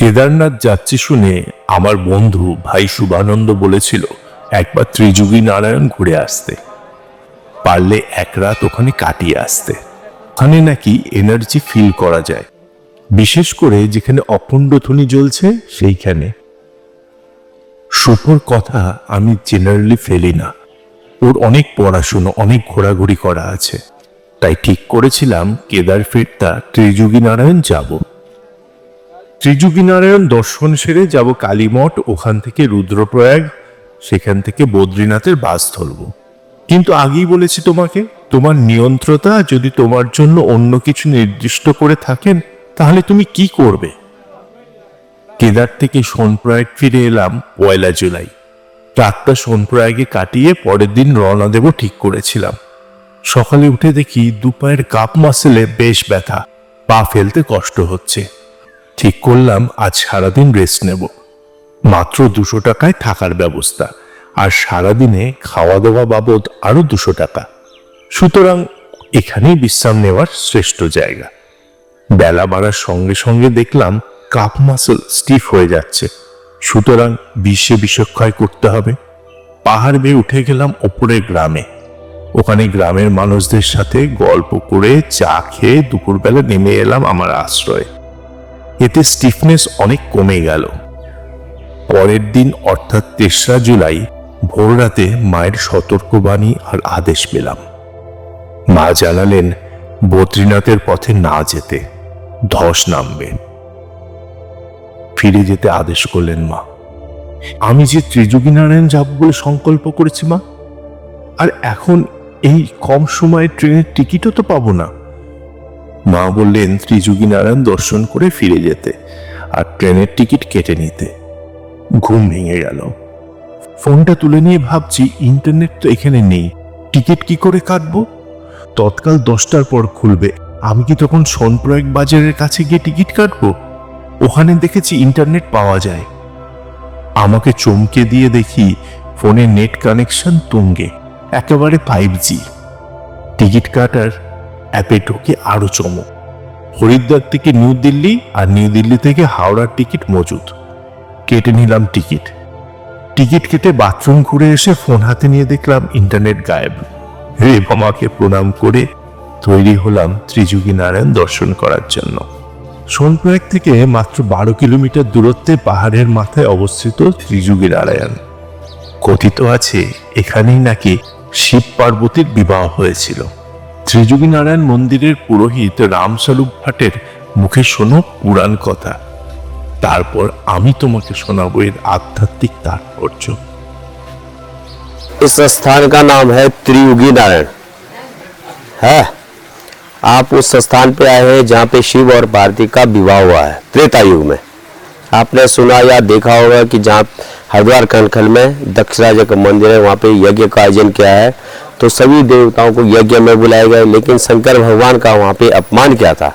কেদারনাথ যাচ্ছি শুনে আমার বন্ধু ভাই শুভানন্দ বলেছিল একবার ত্রিযুগী নারায়ণ ঘুরে আসতে, পারলে এক রাত ওখানে কাটিয়ে আসতে। ওখানে নাকি এনার্জি ফিল করা যায়, বিশেষ করে যেখানে অখণ্ড ধ্বনি জ্বলছে সেইখানে। শুভর কথা আমি জেনারেলি ফেলি না, ওর অনেক পড়াশুনো, অনেক ঘোরাঘুরি করা আছে, তাই ঠিক করেছিলাম কেদার ফিরতা ত্রিযুগী নারায়ণ যাব। ত্রিযুগী নারায়ণ দর্শন সেরে যাব কালীমঠ, ওখান থেকে রুদ্রপ্রয়াগ, সেখান থেকে বদ্রীনাথের বাস ধরব। কিন্তু আগেই বলেছি তোমাকে, তোমার নিয়ন্ত্রতা যদি তোমার জন্য অন্য কিছু নির্দিষ্ট করে থাকেন তাহলে তুমি কি করবে? কেদার থেকে সোনপ্রয়াগ ফিরে এলাম 1 জুলাই। রাতটা সোনপ্রয়াগে কাটিয়ে পরের দিন রওনা দেব ঠিক করেছিলাম। সকালে উঠে দেখি দুপায়ের কাপ মাসেলে বেশ ব্যথা, পা ফেলতে কষ্ট হচ্ছে। ঠিক করলাম আজ সারাদিন রেস্ট নেব। মাত্র 200 টাকায় থাকার ব্যবস্থা, আর সারাদিনে খাওয়া দাওয়া বাবদ আরো 200 টাকা। সুতরাং এখানেই বিশ্রাম নেওয়ার শ্রেষ্ঠ জায়গা। বেলা বাড়ার সঙ্গে সঙ্গে দেখলাম কাপ মাসল স্টিফ হয়ে যাচ্ছে, সুতরাং বিষক্ষয় করতে হবে। পাহাড় বেয়ে উঠে গেলাম ওপরের গ্রামে। ওখানে গ্রামের মানুষদের সাথে গল্প করে চা খেয়ে দুপুরবেলা নেমে এলাম আমার আশ্রয়ে। এতে স্টিফনেস অনেক কমে গেল। পরের দিন অর্থাৎ 3রা জুলাই ভোর রাতে মায়ের সতর্কবাণী আর আদেশ পেলাম। মা জানালেন বদ্রীনাথের পথে না যেতে, ধস নামবে। ফিরে যেতে আদেশ করলেন মা। আমি যে ত্রিযুগী নারায়ণ যাব বলে সংকল্প করেছি মা, আর এখন এই কম সময়ে ট্রেনের টিকিটও তো পাবো না। মা বললেন ত্রিযুগী নারায়ণ দর্শন করে ফিরে যেতে আর ট্রেনের টিকিট কেটে নিতে। ঘুম ভেঙে গেল। ফোনটা তুলে নিয়ে ভাবছি ইন্টারনেট তো এখানে নেই, টিকিট কি করে কাটবো? তৎকাল 10টার পর খুলবে, আমি কি তখন সোনপ্রয়াগ বাজারের কাছে গিয়ে টিকিট কাটবো? ওখানে দেখেছি ইন্টারনেট পাওয়া যায়। আমাকে চমকে দিয়ে দেখি ফোনে নেট কানেকশন তুঙ্গে, একেবারে 5G। টিকিট কাটার অ্যাপে ঢুকে আরো চমক, হরিদ্বার থেকে নিউ দিল্লি আর নিউ দিল্লি থেকে হাওড়ার টিকিট মজুদ। কেটে নিলাম টিকিট। টিকিট কেটে বাথরুম ঘুরে এসে ফোন হাতে নিয়ে দেখলাম ইন্টারনেট গায়েব। রে বাবাকে প্রণাম করে তৈরি হলাম ত্রিযুগী নারায়ণ দর্শন করার জন্য। সোনপ্রয়াগ থেকে মাত্র 12 কিলোমিটার দূরত্বে পাহাড়ের মাথায় অবস্থিত ত্রিযুগী নারায়ণ। কথিত আছে এখানেই নাকি শিব পার্বতীর বিবাহ হয়েছিল। ত্রিযুগী নারায়ণ মন্দিরের পুরোহিত রামস্বরূপ ভাটের মুখে শোনো পুরাণ কথা, তারপর আমি তোমাকে শোনাবো এর আধ্যাত্মিক তাৎপর্য। इस स्थान का नाम है त्रियुगी नारायण है। आप उस स्थान पे आए हैं जहाँ पे शिव और पार्वती का विवाह हुआ है त्रेता युग में। आपने सुना या देखा होगा कि जहाँ हरिद्वार कनखल में दक्ष राजा का मंदिर है, वहाँ पे यज्ञ का आयोजन किया है, तो सभी देवताओं को यज्ञ में बुलाए गए, लेकिन शंकर भगवान का वहाँ पे अपमान किया था।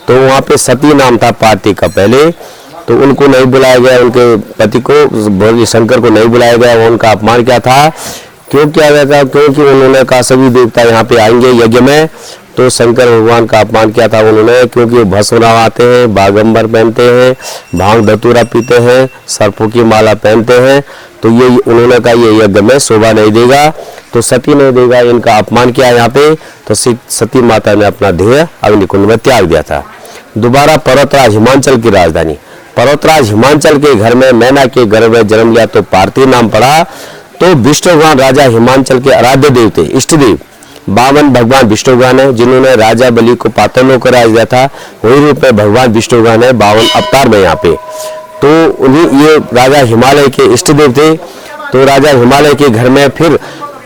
तो वहाँ पे सती नाम था पार्वती का पहले, तो उनको नहीं बुलाया गया, उनके पति को शंकर को नहीं बुलाया गया, उनका अपमान किया था। क्यों किया गया था? क्योंकि उन्होंने कहा सभी देवता यहाँ पे आएंगे यज्ञ में, तो शंकर भगवान का अपमान किया था उन्होंने, क्योंकि वो भस्म लगाते हैं, बागंबर पहनते हैं, भांग धतूरा पीते हैं, सर्पों की माला पहनते हैं, तो ये उन्होंने कहा ये यज्ञ में शोभा नहीं देगा, तो सती नहीं देगा, इनका अपमान किया यहाँ पे। तो सती माता ने अपना देह अग्निकुंड में त्याग दिया था। दोबारा पर्वतराज हिमाचल की राजधानी, पर्वतराज हिमाचल के घर में मैना के गर्भ में जन्म लिया, तो पार्थिव नाम पड़ा। तो विष्णु भगवान राजा हिमाचल के आराध्य देवते इष्ट देव 52 भगवान विष्णु भगवान है, जिन्होंने राजा बलि को पातन होकर राज दिया था, वही रूप में भगवान विष्णु भगवान है 52 अवतार में यहाँ पे। तो उन्हीं ये राजा हिमालय के इष्ट देव थे। तो राजा हिमालय के घर में फिर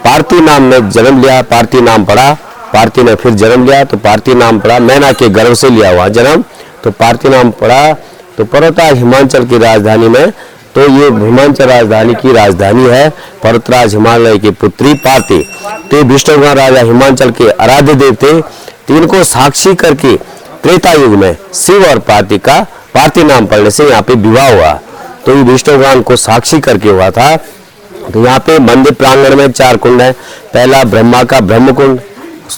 पार्थिव नाम में जन्म लिया, पार्थिव नाम पड़ा। पार्थिव ने फिर जन्म लिया, तो पार्थिव नाम पड़ा, मैना के गर्भ से लिया हुआ जन्म, तो पार्थिव नाम पड़ा। तो पर्वतराज हिमाचल की राजधानी में, तो ये हिमाचल राजधानी की राजधानी है पर्वतराज हिमालय की पुत्री पार्वती। तो विष्णु भगवान राजा हिमाचल के आराध्य देव थे। तो इनको साक्षी करके त्रेता युग में शिव और पार्वती का पार्थिव नाम पड़ने से यहाँ पे विवाह हुआ। तो ये विष्णु भगवान को साक्षी करके हुआ था। तो यहाँ पे मंदिर प्रांगण में 4 कुंड है। पहला ब्रह्मा का ब्रह्म कुंड,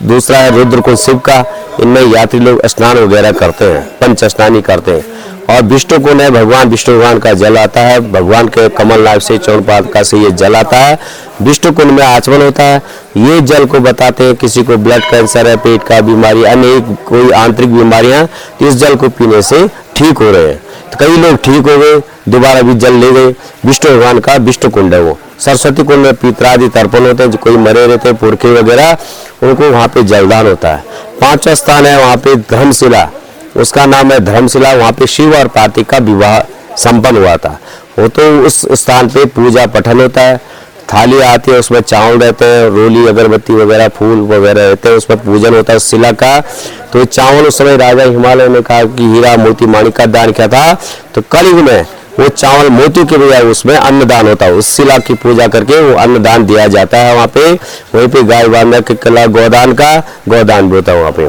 दूसरा है रुद्र कुंड शिव का। इनमें यात्री लोग स्नान वगैरह करते हैं, पंच स्नानी करते हैं। और विष्णु कुंड है, भगवान विष्णु भगवान का जल आता है, भगवान के कमलनाभ से चौड़पादका से ये जल आता है। विष्णु कुंड में आचमन होता है। ये जल को बताते हैं किसी को ब्लड कैंसर है, पेट का बीमारी, अनेक कोई आंतरिक बीमारियां, तो इस जल को पीने से ठीक हो रहे हैं। तो कई लोग ठीक हो गए, दोबारा भी जल ले गए। विष्णु भगवान का विष्णु कुंड है वो। सरस्वती कुंड में पितरादि तर्पण होते हैं, जो कोई मरे रहते हैं पुरखे वगैरह, उनको वहाँ पे जलदान होता है। 5वां स्थान है वहाँ पे धर्मशिला, उसका नाम है धर्मशिला। वहाँ पे शिव और पार्वती का विवाह संपन्न हुआ था। वो तो उस स्थान पे पूजा पठन होता है, थाली आती है, उसमें चावल रहते हैं, रोली अगरबत्ती वगैरह फूल वगैरह रहते हैं, उसमें पूजन होता है उस शिला का। तो चावल उस समय राजा हिमालय ने कहा कि हीरा मोती माणिक का दान किया था, तो कलयुग में वो चावल मोती के बजाय उसमें अन्नदान होता है। उस शिला की पूजा करके वो अन्नदान दिया जाता है वहाँ पे। वहीं पे गाय बांधने के कला गोदान का गोदान भी होता है वहाँ पे।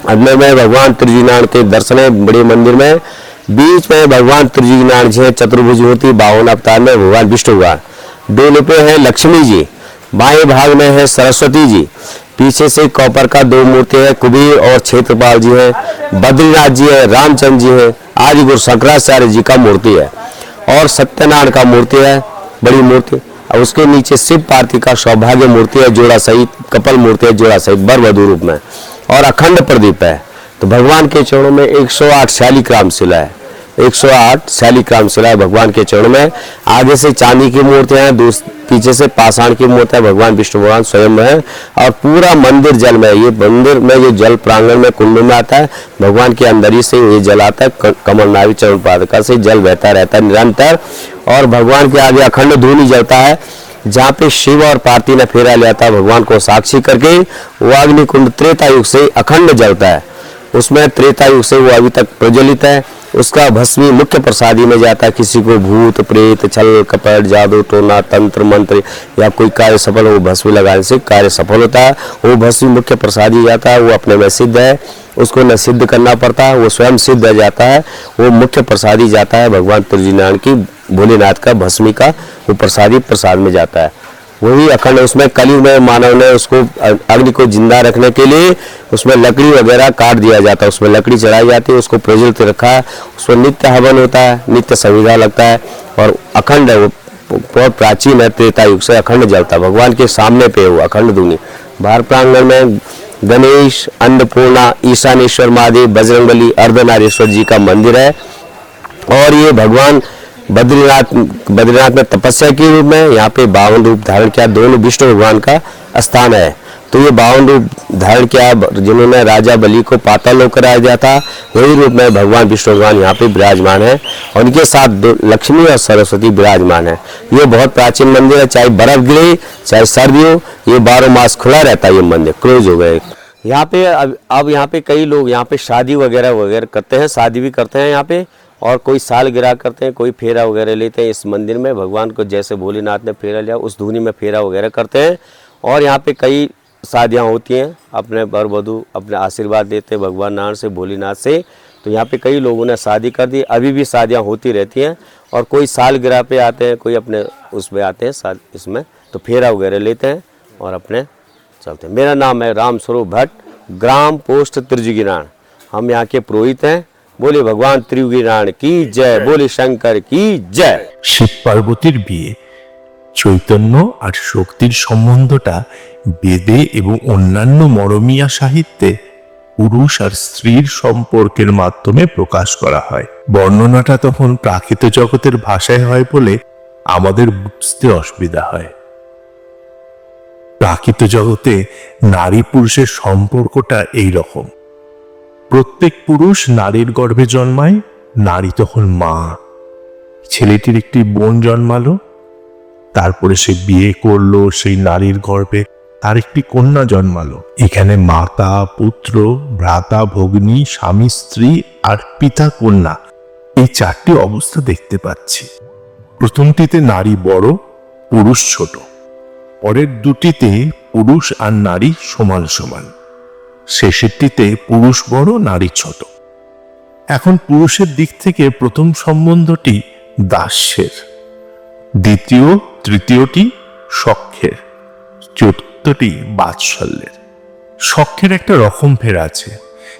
अंदर में भगवान त्रिजुगीनारायण के दर्शन है बड़े मंदिर में। बीच में भगवान त्रिजुगीनारायण जी चतुर्भुज मूर्ति, 52 अवतार में भगवान विष्णु भगवान। डोले पे है लक्ष्मी जी, बाएं भाग में है सरस्वती जी, पीछे से कॉपर का 2 मूर्ति है, कुबेर और क्षेत्रपाल जी है, बद्रीनाथ जी है, रामचंद्र जी है, आदि गुरु शंकराचार्य जी का मूर्ति है, और सत्यनारायण का मूर्ति है, बड़ी मूर्ति। और उसके नीचे शिव पार्वती का सौभाग्य मूर्ति है, जोड़ा सहित, कपल मूर्ति है जोड़ा सहित वर वधू रूप में, और अखंड प्रदीप है। तो भगवान के चरणों में 108 शालिग्राम शिला है, 108 शालिग्राम शिला है भगवान के चरणों में। आगे से चांदी की मूर्तियां हैं, पीछे से पाषाण की मूर्तियां, भगवान विष्णु भगवान स्वयं है। और पूरा मंदिर जल में, ये मंदिर में जो जल प्रांगण में कुंड में आता है, भगवान के अंदर ही से ये जल आता है। कमलनाभ चरणपादुका से जल बहता रहता है निरंतर। और भगवान के आगे अखंड धूनी जलता है, जहाँ पे शिव और पार्वती ने फेरा लिया था भगवान को साक्षी करके। वो अग्नि कुंड त्रेता युग से अखंड जलता है, उसमें त्रेता युग से वो अभी तक प्रज्वलित है। उसका भस्मी मुख्य प्रसादी में जाता है। किसी को भूत प्रेत छल कपट जादू टोना तंत्र मंत्र या कोई कार्य सफल, वो भस्मी लगाने से कार्य सफल होता है। वो भस्मी मुख्य प्रसादी जाता है, वो अपने में सिद्ध है, उसको न सिद्ध करना पड़ता है, वो स्वयं सिद्ध हो जाता है। वो मुख्य प्रसादी जाता है भगवान त्रिजुगीनारायण की, भोलेनाथ का भस्मी का वो प्रसादी प्रसाद में जाता है। वही अखंड, उसमें कलयुग में मानव ने उसको अग्नि को जिंदा रखने के लिए उसमें लकड़ी वगैरह काट दिया जाता है, उसमें लकड़ी चढ़ाई जाती है, उसको प्रज्वलित रखा है, उसमें नित्य हवन होता है, नित्य संविधा लगता है। और अखंड है, वो बहुत प्राचीन है, त्रेता युग से अखंड जलता है। भगवान के सामने पे वो अखंड धूनी। बाहर प्रांगण में गणेश, अन्नपूर्णा, ईशानेश्वर महादेव, बजरंगबली, अर्धनारीश्वर जी का मंदिर है। और ये भगवान बद्रीनाथ में तपस्या के रूप में यहाँ पे 52 रूप धारण किया। दोनों विष्णु भगवान का स्थान है। तो ये 52 रूप धारण किया, जिन्होंने राजा बलि को पाताल लोक कराया गया था, वही रूप में भगवान विष्णु भगवान यहाँ पे विराजमान है। और उनके साथ लक्ष्मी और सरस्वती विराजमान है। ये बहुत प्राचीन मंदिर है, चाहे बर्फ गिरे चाहे सर्दी हो, ये 12 मास खुला रहता है। ये मंदिर क्लोज हो गए यहाँ पे। अब यहाँ पे कई लोग यहाँ पे शादी वगैरह करते हैं, शादी भी करते हैं यहाँ पे, और कोई सालगिरह करते हैं, कोई फेरा वगैरह लेते हैं इस मंदिर में। भगवान को जैसे भोलेनाथ ने फेरा लिया, उस धुनी में फेरा वगैरह करते हैं। और यहाँ पे कई शादियाँ होती हैं, अपने वर वधू अपने आशीर्वाद देते हैं भगवान नारायण से, भोलेनाथ से। तो यहाँ पे कई लोगों ने शादी कर दी, अभी भी शादियाँ होती रहती हैं। और कोई सालगिरह पे आते हैं, कोई अपने उसमें आते हैं इसमें, तो फेरा वगैरह लेते हैं और अपने चलते हैं। मेरा नाम है रामस्वरूप भट्ट, ग्राम पोस्ट त्रिजुगीनारायण। हम यहाँ के पुरोहित हैं। बोले भगवान त्रिजुगीनारायण की जय, बोले शंकर की जय। শিব পার্বতীর বিয়ে, চৈতন্য আর শক্তির সম্বন্ধটা বেদে এবং অন্যান্য মরমিয়া সাহিত্যে পুরুষ আর স্ত্রীর সম্পর্কের মাধ্যমে প্রকাশ করা হয়। বর্ণনাটা তখন প্রাকৃত জগতের ভাষায় হয় বলে আমাদের বুঝতে অসুবিধা হয়। প্রাকৃত জগতে নারী পুরুষের সম্পর্কটা এই রকম। প্রত্যেক পুরুষ নারীর গর্ভে জন্মায়, নারী তখন মা। ছেলেটির একটি বোন জন্মালো, তারপরে সে বিয়ে করলো, সেই নারীর গর্ভে তার একটি কন্যা জন্মালো। এখানে মাতা, পুত্র, ভ্রাতা, ভগ্নী, স্বামী, স্ত্রী আর পিতা, কন্যা, এই 4টি অবস্থা দেখতে পাচ্ছি। প্রথমটিতে নারী বড়, পুরুষ ছোট। পরের দুটিতে পুরুষ আর নারী সমান সমান। শেষেরটিতে পুরুষ বড়, নারী ছোট। এখন পুরুষের দিক থেকে প্রথম সম্বন্ধটি দাস্যের, দ্বিতীয় তৃতীয়টি সখ্যের, চতুর্থটি বাৎসল্যের। সখ্যের একটা রকম ফের আছে,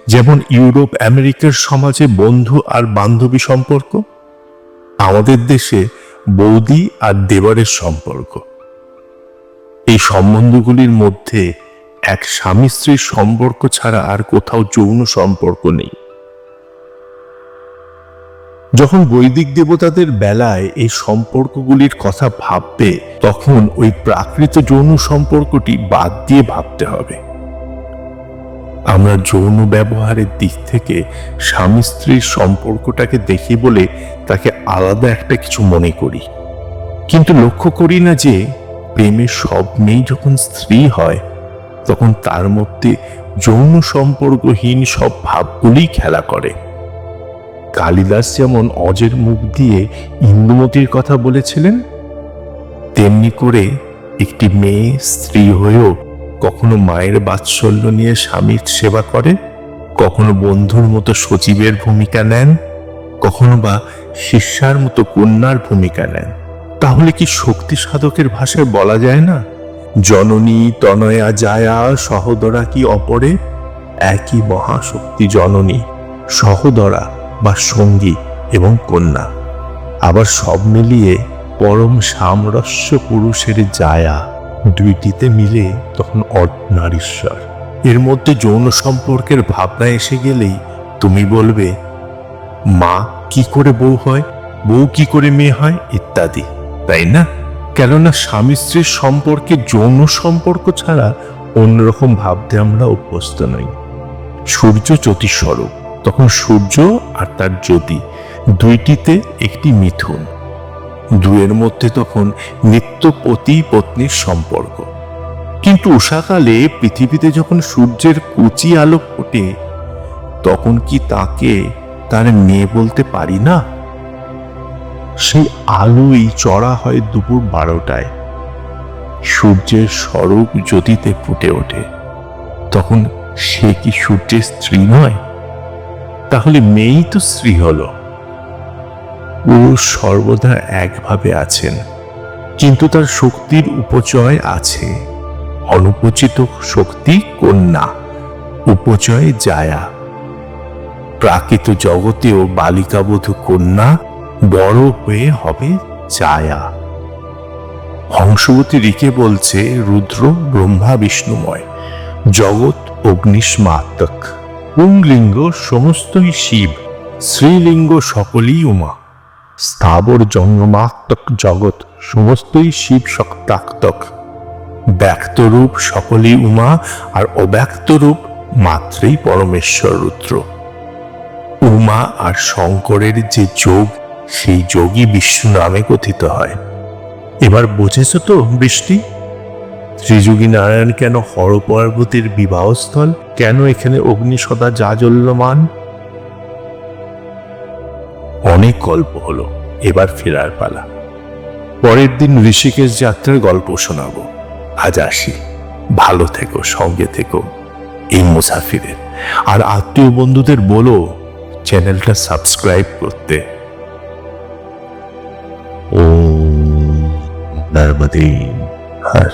যেমন ইউরোপ আমেরিকার সমাজে বন্ধু আর বান্ধবী সম্পর্ক, আমাদের দেশে বৌদি আর দেবরের সম্পর্ক। এই সম্বন্ধগুলির মধ্যে এক স্বামী স্ত্রীর সম্পর্ক ছাড়া আর কোথাও যৌন সম্পর্ক নেই। যখন বৈদিক দেবতাদের বেলায় এই সম্পর্কগুলির কথা ভাববে, তখন ওই প্রাকৃত যৌন সম্পর্কটি বাদ দিয়ে ভাবতে হবে। আমরা যৌন ব্যবহারের দিক থেকে স্বামী স্ত্রীর সম্পর্কটাকে দেখি বলে তাকে আলাদা একটা কিছু মনে করি, কিন্তু লক্ষ্য করি না যে প্রেমের সব মেয়ে যখন স্ত্রী হয়, তখন তার মধ্যে যৌন সম্পর্কহীন সব ভাবগুলি খেলা করে। কালিদাস যেমন অজের মুখ দিয়ে ইন্দুমতির কথা বলেছিলেন, তেমনি করে একটি মেয়ে স্ত্রী হয়েও কখনো মায়ের বাৎসল্য নিয়ে স্বামীর সেবা করে, কখনো বন্ধুর মতো সচিবের ভূমিকা নেন, কখনো বা শিষ্যার মতো কন্যার ভূমিকা নেন। তাহলে কি শক্তি সাধকের ভাষায় বলা যায় না, জননী তনয়া জায়া সহোদরা কি অপরে, একই মহাশক্তি জননী, সহোদরা বা সঙ্গী এবং কন্যা। আবার সব মিলিয়ে পরম সামরস্য পুরুষের জায়া, দুইটিতে মিলে তখন অর্ধনারীশ্বর। এর মধ্যে যৌন সম্পর্কের ভাবনা এসে গেলেই তুমি বলবে মা কি করে বউ হয়, বউ কি করে মেয়ে হয় ইত্যাদি, তাই না? কেননা স্বামী স্ত্রীর সম্পর্কে যৌন সম্পর্ক ছাড়া অন্যরকম ভাবতে আমরা অভ্যস্ত নই। সূর্য জ্যোতিস্বরূপ, তখন সূর্য আর তার জ্যোতি দুইটিতে একটি মিথুন, দুয়ের মধ্যে তখন নিত্য পতি পত্নীর সম্পর্ক। কিন্তু উষাকালে পৃথিবীতে যখন সূর্যের কুচি আলো ফোটে, তখন কি তাকে তার মেয়ে বলতে পারি না? সেই আলোই চড়া হয় দুপুর 12টায়, সূর্যের স্বরূপ জ্যোতিতে ফুটে ওঠে, তখন সে কি সূর্যের স্ত্রী নয়? তাহলে মেয়েই তো স্ত্রী হলো। পুরুষ সর্বদা একভাবে আছেন, কিন্তু তার শক্তির উপচয় আছে। অনুপচিত শক্তি কন্যা, উপচয় জায়া। প্রাকৃত জগতেও বালিকাবধূ কন্যা বড় হয়ে হবে জায়া। হংসবতী ঋকে বলছে, রুদ্র ব্রহ্মা বিষ্ণুময়, জগৎ অগ্নিষ্মাত্মক। পুংলিঙ্গ সমস্তই শিব, শ্রীলিঙ্গ সকলই উমা। স্থাবর জঙ্গমাত্মক জগৎ সমস্তই শিব শক্তাত্মক। ব্যক্তরূপ সকলই উমা, আর অব্যক্ত রূপ মাত্রই পরমেশ্বর রুদ্র। উমা আর শঙ্করের যে যোগ, সেই যোগই বিষ্ণু নামে কথিত হয়। এবার বুঝেছ তো বৃষ্টি, ত্রিযুগী নারায়ণ কেন হর পার্বতীর বিবাহস্থল, কেন এখানে অগ্নি সদা জাজ্বল্যমান? অনেক গল্প হলো, এবার ফেরার পালা। পরের দিন ঋষিকেশ যাত্রার গল্প শোনাবো। আজ আসি, ভালো থেকো, সঙ্গে থেকো এই মুসাফিরের। আর আত্মীয় বন্ধুদের বলো চ্যানেলটা সাবস্ক্রাইব করতে। ওম নর্মদে হর।